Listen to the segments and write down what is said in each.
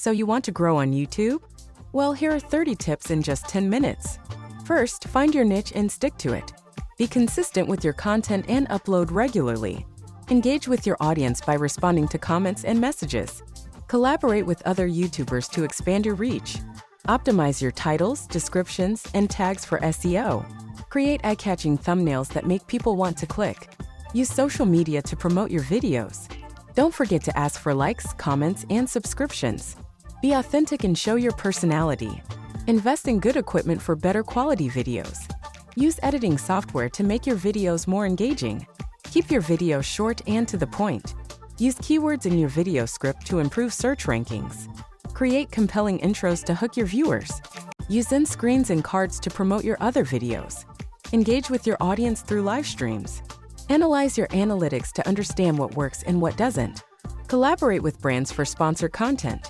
So you want to grow on YouTube? Well, here are 30 tips in just 10 minutes. First, find your niche and stick to it. Be consistent with your content and upload regularly. Engage with your audience by responding to comments and messages. Collaborate with other YouTubers to expand your reach. Optimize your titles, descriptions, and tags for SEO. Create eye-catching thumbnails that make people want to click. Use social media to promote your videos. Don't forget to ask for likes, comments, and subscriptions. Be authentic and show your personality. Invest in good equipment for better quality videos. Use editing software to make your videos more engaging. Keep your videos short and to the point. Use keywords in your video script to improve search rankings. Create compelling intros to hook your viewers. Use end screens and cards to promote your other videos. Engage with your audience through live streams. Analyze your analytics to understand what works and what doesn't. Collaborate with brands for sponsored content.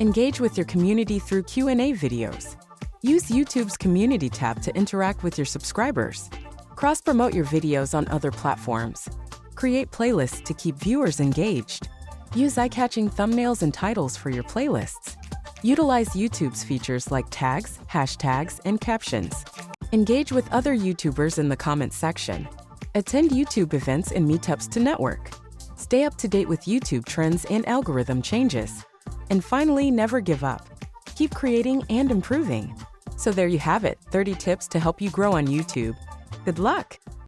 Engage with your community through Q&A videos. Use YouTube's community tab to interact with your subscribers. Cross-promote your videos on other platforms. Create playlists to keep viewers engaged. Use eye-catching thumbnails and titles for your playlists. Utilize YouTube's features like tags, hashtags, and captions. Engage with other YouTubers in the comments section. Attend YouTube events and meetups to network. Stay up to date with YouTube trends and algorithm changes. And finally, never give up. Keep creating and improving. So there you have it, 30 tips to help you grow on YouTube. Good luck!